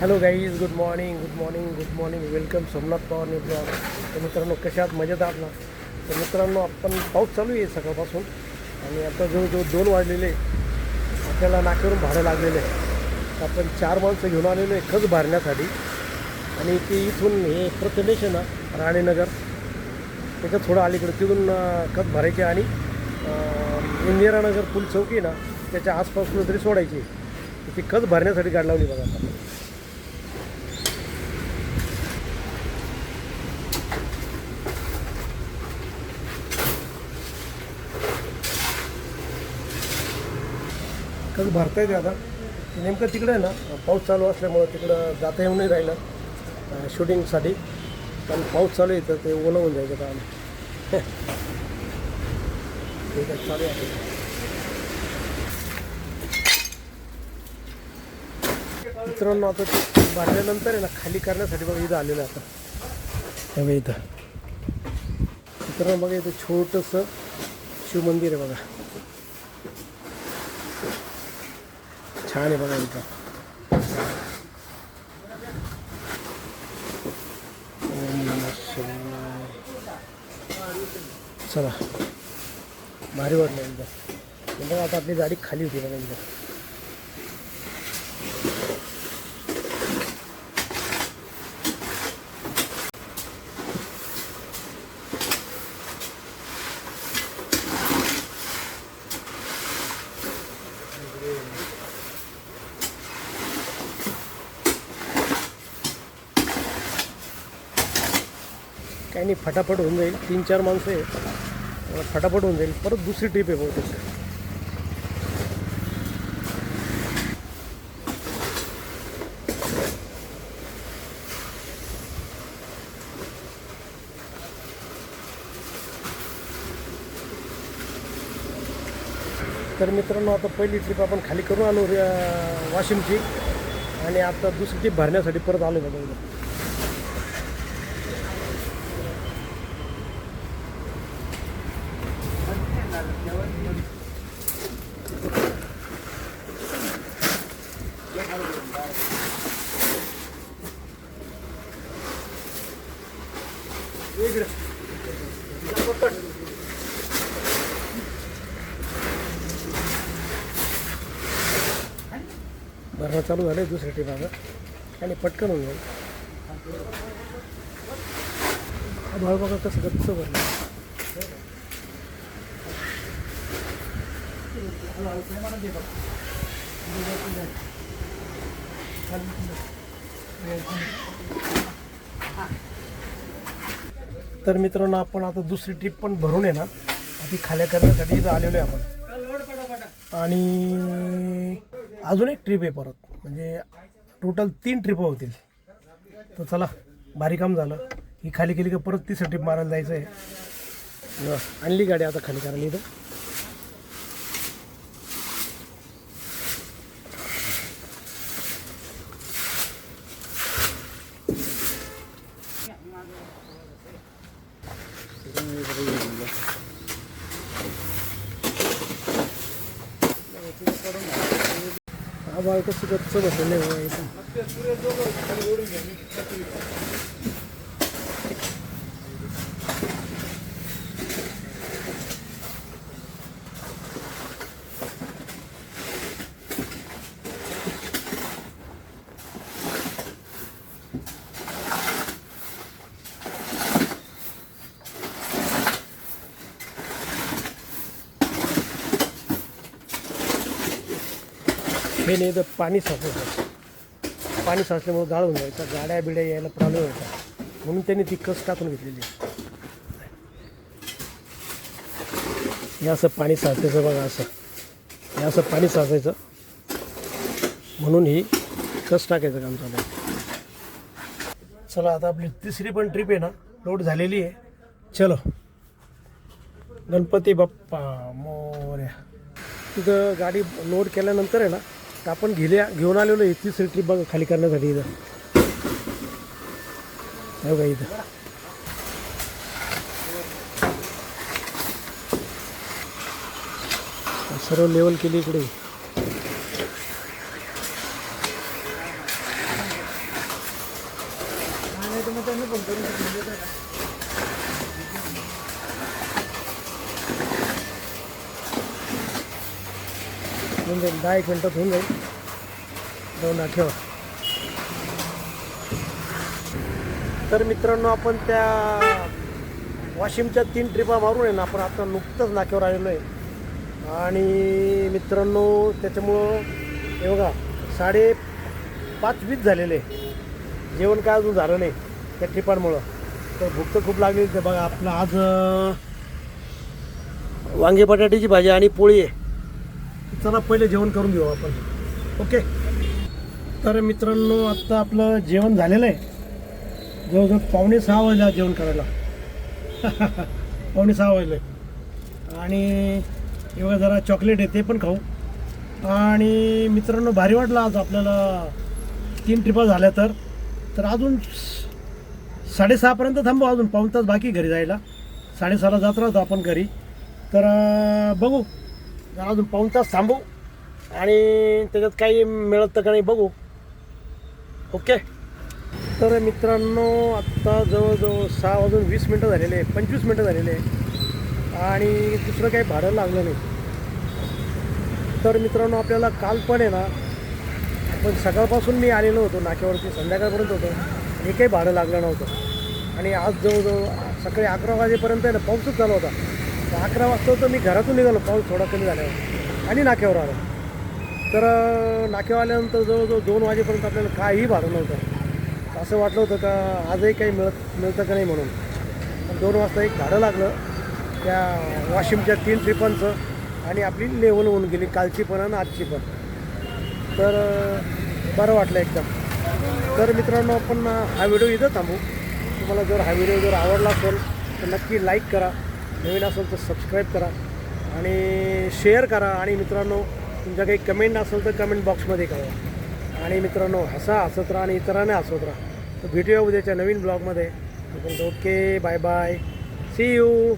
Hello guys, good morning good morning good morning. Welcome Somnath Pawar new blog. तर मित्रांनो, कशा आहात? मजेत आहात ना? तर मित्रांनो, आपण पाऊस चालू आहे सकाळपासून आणि आता जवळजवळ 2 वाजलेले. आपल्याला नाक्यावरून भाडं लागलेलं आहे. तर आपण 4 माणसं घेऊन आलेलो आहे खत भरण्यासाठी. आणि ते इथून हे प्रथमेश आहे ना, राणीनगर, त्याच्या थोडं अलीकडे तिथून खत भरायचे आणि इंदिरानगर पूल चौकी ना, त्याच्या आसपास कुठेतरी सोडायची. ती खत भरण्यासाठी गाडी लावली बघा आता. खत भरता येते आता. नेमकं तिकडे आहे ना, पाऊस चालू असल्यामुळं तिकडं जाता येऊन नाही राहिलं शूटिंगसाठी. पण पाऊस चालू आहे तर ते ओलं होऊन जायचं काम. ठीक आहे, चालू आहे. मित्रांनो, आता ते भरल्यानंतर आहे ना, खाली करण्यासाठी बघा इथं आलेलं आता. हे बघा इथं. मित्रांनो बघा, इथं छोटंसं शिवमंदिर आहे बघा. छान आहे बघा इथं. चला, भारी वाटलं एकदम. बघा आता आपली गाडी खाली होती बघा एकदम. काही नाही, फटाफट होऊन जाईल. 3-4 माणसं आहे, फटाफट होऊन जाईल. परत दुसरी ट्रिप आहे बहुतेक. तर मित्रांनो, आता पहिली ट्रिप आपण खाली करून आलो वाशिमची, आणि आता दुसरी ट्रिप भरण्यासाठी परत आलो बघा. भरणं चालू झालं दुसऱ्या ट्रिप आता, आणि पटकन होऊन जाईल. भाऊ बघा कसं गच्च भरलं. तर मित्रांनो, आपण आता दुसरी ट्रिप पण भरून आहे ना, ती खाल्या करण्यासाठी इथं आलेलो आहे आपण. आणि अजून एक ट्रिप आहे परत, म्हणजे टोटल 3 ट्रिप होतील. तर चला, भारी काम झालं. ही खाली केली का परत तिसरी ट्रिप मारायला जायचं आहे. आणली गाडी आता खाली करायला इथं. आभाळ कसं गच्च बसलेलं आहे इथं. हे नाही तर पाणी साचायचं. पाणी साचल्यामुळे गाळ होऊन जायचं, गाड्या बिड्या यायला प्रॉब्लेम व्हायचा. म्हणून त्यांनी ती कस टाकून घेतलेली. हे असं पाणी साचायचं बघा, असं हे असं पाणी साचायचं, म्हणून ही कस टाकायचं काम चालू आहे. चला, आता आपली तिसरी पण ट्रिप आहे ना, लोड झालेली आहे. चलो, गणपती बाप्पा मोरया. तिथं गाडी लोड केल्यानंतर आहे ना, तर आपण घेऊन आलेलो आहे तिसरी ट्रिप बघा खाली करण्यासाठी. इथं हे बघा, इथं सर्व लेवल केली इकडे. नाही तर मग त्यांना फोन करून होऊन जाईल, 10-1 मिनटात होऊन जाईल. जाऊन नाक्यावर. तर मित्रांनो, आपण त्या वाशिमच्या 3 ट्रिपा मारून आहे ना, आपण आता नुकतंच नाक्यावर आलेलो आहे. आणि मित्रांनो, त्याच्यामुळं हे बघा 5:30 झालेले. जेवण काय अजून झालं नाही त्या ट्रिपांमुळं. तर भूक तर खूप लागली. ते बघा आपलं आज वांगे बटाट्याची भाजी आणि पोळी आहे. चला पहिले जेवण करून घेऊ आपण. ओके. तर मित्रांनो, आत्ता आपलं जेवण झालेलं आहे. जवळजवळ 5:45 वाजले जेवण करायला. 5:45 वाजले. आणि एवढं जरा चॉकलेट आहे ते पण खाऊ. आणि मित्रांनो, भारी वाटलं आज आपल्याला 3 ट्रिपा झाल्या. तर अजून 6:30पर्यंत थांबू. अजून पाऊण तास बाकी घरी जायला. 6:30ला जात राहतो आपण घरी. तर बघू, जरा अजून पाऊण तास थांबू आणि त्याच्यात काही मिळत का नाही बघू. ओके. तर मित्रांनो, आत्ता जवळजवळ 6:20 झालेले, 25 मिनटं झालेले आणि दुसरं काही भाडं लागलं नाही. तर मित्रांनो, आपल्याला काल पण आहे ना, आपण सकाळपासून मी आलेलो होतो नाक्यावरती, संध्याकाळपर्यंत होतो आणि काही भाडं लागलं नव्हतं. आणि आज जवळजवळ सकाळी 11 वाजेपर्यंत आहे ना, पाऊसच चालू होता. 11 वाजता तर मी घरातून निघालो पाऊस थोडा कमी झाल्यावर आणि नाक्यावर आलो. तर नाक्यावर आल्यानंतर जवळजवळ 2 वाजेपर्यंत आपल्याला काहीही भाडं नव्हतं. असं वाटलं होतं का आजही काही मिळतं का नाही म्हणून. 2 वाजता एक भाडं लागलं त्या वाशिमच्या 3 ट्रिपांचं आणि आपली लेवल होऊन गेली, कालची पण आणि आजची पण. तर बरं वाटलं एकदम. तर मित्रांनो, आपण हा व्हिडिओ इथं थांबू. तुम्हाला जर हा व्हिडिओ जर आवडला असेल तर नक्की लाईक करा, नवीन असेल तर सबस्क्राईब करा आणि शेअर करा. आणि मित्रांनो, तुमच्या काही कमेंट असेल तर कमेंट बॉक्समध्ये करा. आणि मित्रांनो, हसत राहा आणि इतरांना हसवत राहा. तर भेटूया उद्याच्या नवीन ब्लॉगमध्ये. Okay, bye bye, see you.